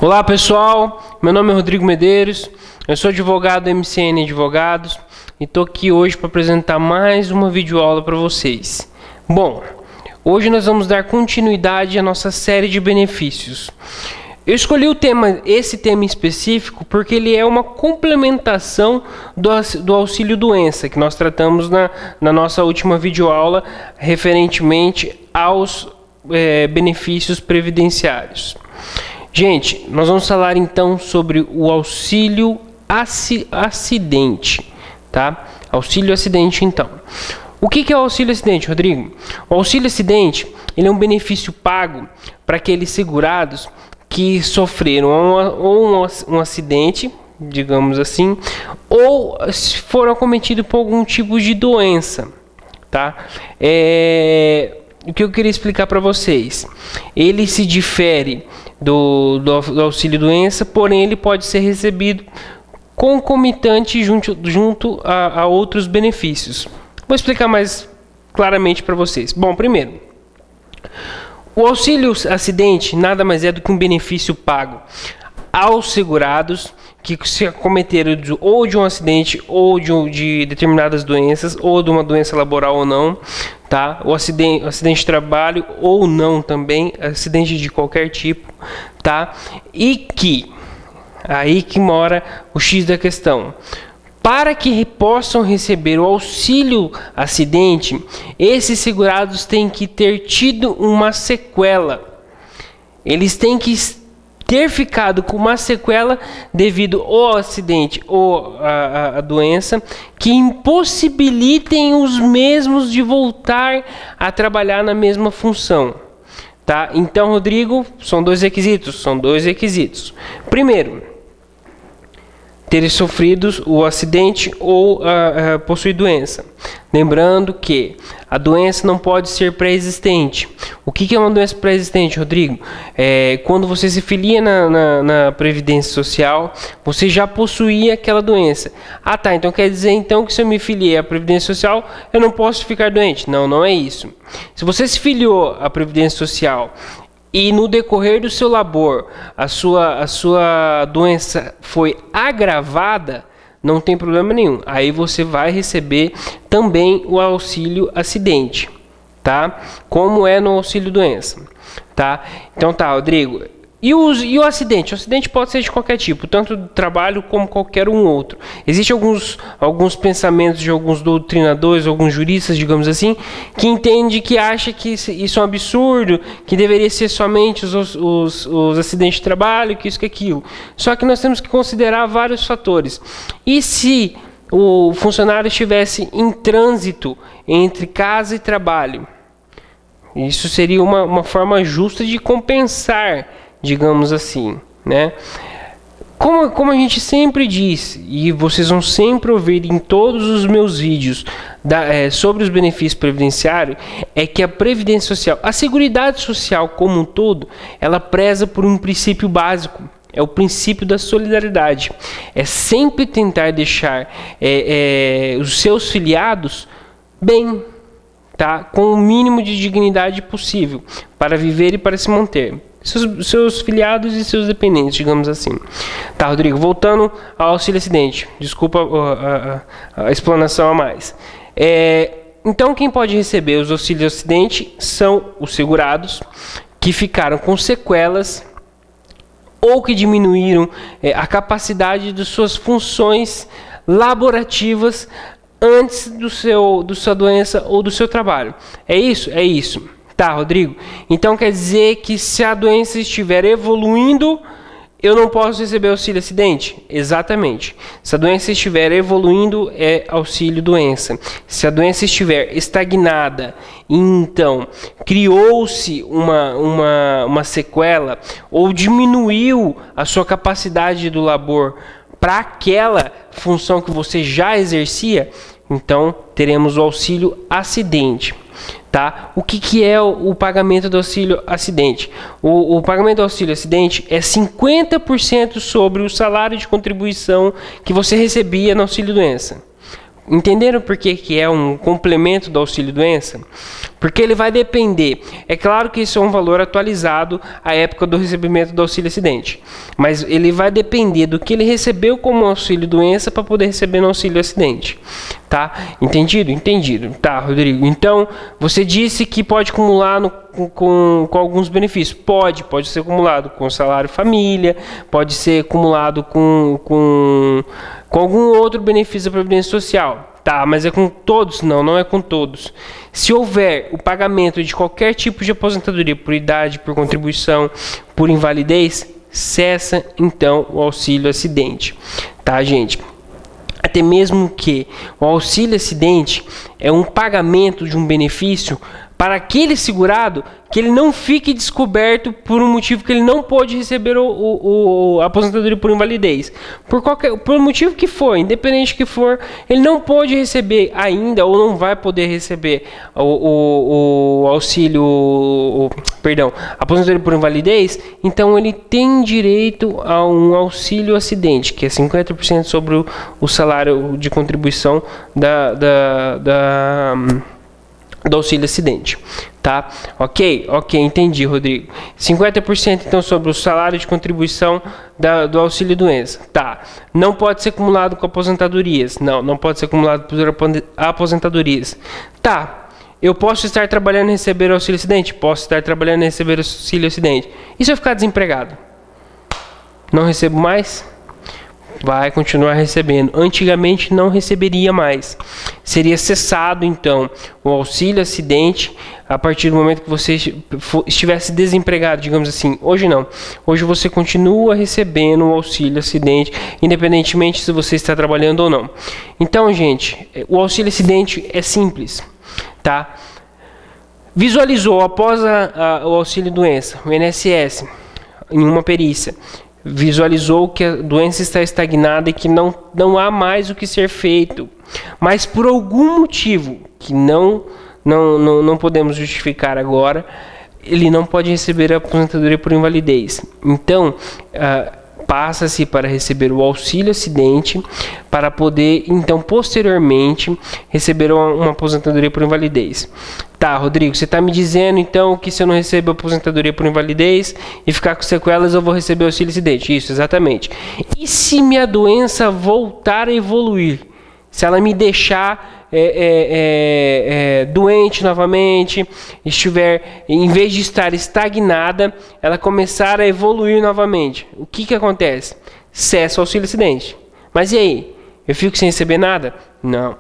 Olá pessoal, meu nome é Rodrigo Medeiros, eu sou advogado da MCN Advogados e estou aqui hoje para apresentar mais uma videoaula para vocês. Bom, hoje nós vamos dar continuidade à nossa série de benefícios. Eu escolhi esse tema em específico porque ele é uma complementação do auxílio doença que nós tratamos na nossa última videoaula referentemente aos benefícios previdenciários. Gente, nós vamos falar então sobre o auxílio acidente, tá? Auxílio acidente então. O que é o auxílio acidente, Rodrigo? O auxílio acidente, ele é um benefício pago para aqueles segurados que sofreram um acidente, digamos assim, ou foram acometidos por algum tipo de doença, tá? O que eu queria explicar para vocês, ele se difere do auxílio doença, porém ele pode ser recebido concomitante junto a outros benefícios. Vou explicar mais claramente para vocês. Bom, primeiro, o auxílio acidente nada mais é do que um benefício pago aos segurados que se acometeram ou de um acidente ou de determinadas doenças, ou de uma doença laboral ou não, tá? O acidente de trabalho ou não também, acidente de qualquer tipo, tá? E aí que mora o X da questão. Para que possam receber o auxílio acidente, esses segurados têm que ter tido uma sequela. Eles têm que ter ficado com uma sequela devido ao acidente ou à doença que impossibilitem os mesmos de voltar a trabalhar na mesma função, tá? Então, Rodrigo, são dois requisitos. Primeiro, ter sofrido o acidente ou possuir doença. Lembrando que a doença não pode ser pré-existente. O que é uma doença pré-existente, Rodrigo? Quando você se filia na Previdência Social, você já possuía aquela doença. Ah, tá, então quer dizer então que se eu me filiei à Previdência Social, eu não posso ficar doente. Não, não é isso. Se você se filiou à Previdência Social e no decorrer do seu labor a sua doença foi agravada, não tem problema nenhum. Aí você vai receber também o auxílio acidente, tá? Como é no auxílio doença, tá? Então tá, Rodrigo. E o acidente? O acidente pode ser de qualquer tipo, tanto do trabalho como qualquer um outro. Existem alguns pensamentos de alguns doutrinadores, alguns juristas, digamos assim, que entendem, que acham que isso é um absurdo, que deveria ser somente os acidentes de trabalho, que isso, que aquilo. Só que nós temos que considerar vários fatores. E se o funcionário estivesse em trânsito entre casa e trabalho? Isso seria uma forma justa de compensar, digamos assim, né? Como a gente sempre diz, e vocês vão sempre ouvir em todos os meus vídeos sobre os benefícios previdenciários, é que a Previdência Social, a Seguridade Social como um todo, ela preza por um princípio básico, é o princípio da solidariedade. É sempre tentar deixar os seus filiados bem, tá? Com o mínimo de dignidade possível, para viver e para se manter. Seus filiados e seus dependentes, digamos assim. Tá, Rodrigo, voltando ao auxílio acidente. Desculpa a explanação a mais. Então, quem pode receber os auxílios acidente são os segurados que ficaram com sequelas ou que diminuíram a capacidade de suas funções laborativas antes da sua doença ou do seu trabalho. É isso? É isso. Tá, Rodrigo? Então quer dizer que se a doença estiver evoluindo, eu não posso receber auxílio acidente? Exatamente. Se a doença estiver evoluindo, é auxílio doença. Se a doença estiver estagnada, então criou-se uma sequela ou diminuiu a sua capacidade do labor para aquela função que você já exercia, então teremos o auxílio acidente. Tá? O que é o pagamento do auxílio acidente? O pagamento do auxílio acidente é 50% sobre o salário de contribuição que você recebia no auxílio doença. Entenderam por que é um complemento do auxílio-doença? Porque ele vai depender. É claro que isso é um valor atualizado à época do recebimento do auxílio-acidente. Mas ele vai depender do que ele recebeu como auxílio-doença para poder receber no auxílio-acidente. Tá? Entendido? Entendido. Tá, Rodrigo. Então, você disse que pode acumular com alguns benefícios. Pode ser acumulado com salário família, pode ser acumulado com algum outro benefício da Previdência Social. Tá, mas é com todos? Não é com todos. Se houver o pagamento de qualquer tipo de aposentadoria por idade, por contribuição, por invalidez, cessa então o auxílio-acidente. Tá, gente? Até mesmo que o auxílio-acidente é um pagamento de um benefício para aquele segurado que ele não fique descoberto por um motivo que ele não pôde receber a aposentadoria por invalidez. Por motivo que for, independente que for, ele não pôde receber ainda ou não vai poder receber a aposentadoria por invalidez, então ele tem direito a um auxílio acidente, que é 50% sobre o salário de contribuição do auxílio acidente, tá? Ok, entendi, Rodrigo. 50% então sobre o salário de contribuição do auxílio doença, tá? Não pode ser acumulado com aposentadorias, não pode ser acumulado por aposentadorias, tá? Eu posso estar trabalhando e receber auxílio acidente? Posso estar trabalhando e receber auxílio acidente. E se eu ficar desempregado? Não recebo mais? Vai continuar recebendo. Antigamente não receberia mais. Seria cessado então o auxílio acidente a partir do momento que você estivesse desempregado, digamos assim. Hoje não. Hoje você continua recebendo o auxílio acidente, independentemente se você está trabalhando ou não. Então, gente, o auxílio acidente é simples, tá? Visualizou após o auxílio doença, o INSS, em uma perícia, visualizou que a doença está estagnada e que não há mais o que ser feito, mas por algum motivo que não podemos justificar agora, ele não pode receber a aposentadoria por invalidez. Então, passa-se para receber o auxílio acidente para poder, então, posteriormente, receber uma aposentadoria por invalidez. Tá, Rodrigo, você está me dizendo, então, que se eu não recebo a aposentadoria por invalidez e ficar com sequelas, eu vou receber o auxílio acidente? Isso, exatamente. E se minha doença voltar a evoluir? Se ela me deixar doente novamente, estiver, em vez de estar estagnada, ela começar a evoluir novamente, o que acontece? Cessa o auxílio acidente. Mas e aí? Eu fico sem receber nada? Não.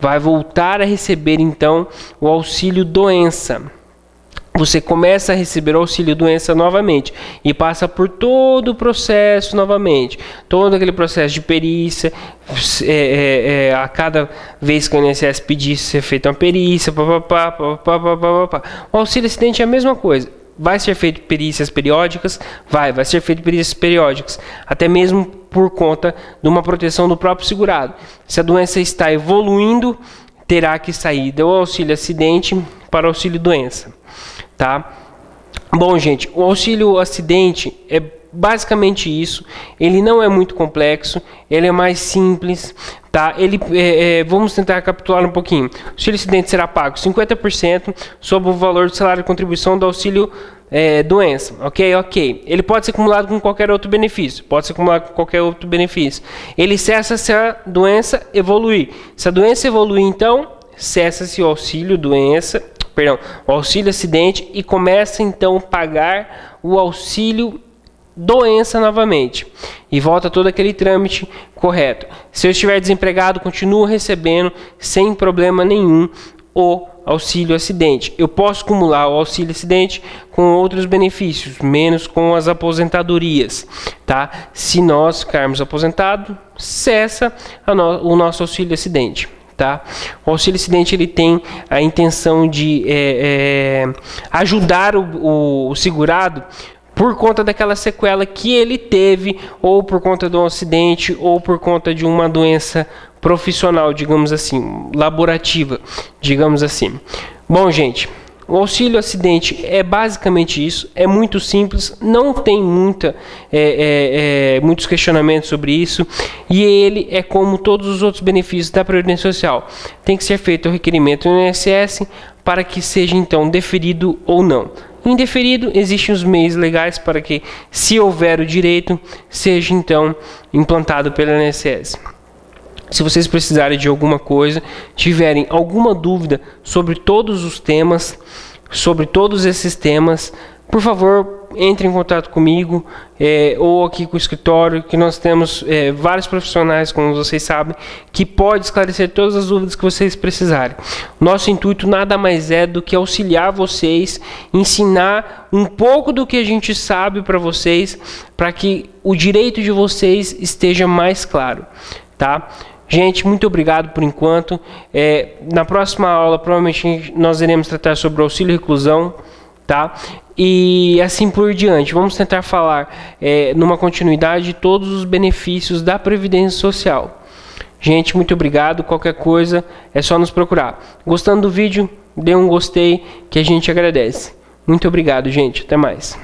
Vai voltar a receber então o auxílio doença. Você começa a receber o auxílio doença novamente e passa por todo o processo novamente, todo aquele processo de perícia, a cada vez que o INSS pedir ser feita uma perícia, o auxílio acidente é a mesma coisa. Vai ser feito perícias periódicas? Vai ser feito perícias periódicas, até mesmo por conta de uma proteção do próprio segurado. Se a doença está evoluindo, terá que sair do auxílio acidente para o auxílio doença, tá? Bom, gente, o auxílio acidente é basicamente isso. Ele não é muito complexo, ele é mais simples, tá? Vamos tentar recapitular um pouquinho. O auxílio acidente será pago 50% sobre o valor do salário de contribuição do auxílio doença, ok. Ele pode ser acumulado com qualquer outro benefício, Ele cessa se a doença evoluir. Se a doença evoluir, então, cessa-se o auxílio doença, o auxílio acidente e começa então a pagar o auxílio doença novamente e volta todo aquele trâmite correto. Se eu estiver desempregado, continuo recebendo sem problema nenhum o auxílio acidente. Eu posso acumular o auxílio acidente com outros benefícios, menos com as aposentadorias, tá? Se nós ficarmos aposentados, cessa o nosso auxílio acidente. Tá? O auxílio acidente ele tem a intenção de ajudar o segurado por conta daquela sequela que ele teve, ou por conta de um acidente, ou por conta de uma doença profissional, digamos assim, laborativa, digamos assim. Bom, gente, o auxílio acidente é basicamente isso, é muito simples, não tem muitos questionamentos sobre isso, e ele é como todos os outros benefícios da Previdência Social. Tem que ser feito o requerimento no INSS para que seja então deferido ou não. Indeferido, existem os meios legais para que, se houver o direito, seja então implantado pelo INSS. Se vocês precisarem de alguma coisa, tiverem alguma dúvida sobre todos os temas, sobre todos esses temas, por favor, entre em contato comigo ou aqui com o escritório, que nós temos vários profissionais, como vocês sabem, que podem esclarecer todas as dúvidas que vocês precisarem. Nosso intuito nada mais é do que auxiliar vocês, ensinar um pouco do que a gente sabe para vocês, para que o direito de vocês esteja mais claro, tá? Gente, muito obrigado por enquanto. Na próxima aula, provavelmente, nós iremos tratar sobre o auxílio reclusão, tá? E assim por diante. Vamos tentar falar, numa continuidade, de todos os benefícios da Previdência Social. Gente, muito obrigado. Qualquer coisa, é só nos procurar. Gostando do vídeo, dê um gostei, que a gente agradece. Muito obrigado, gente. Até mais.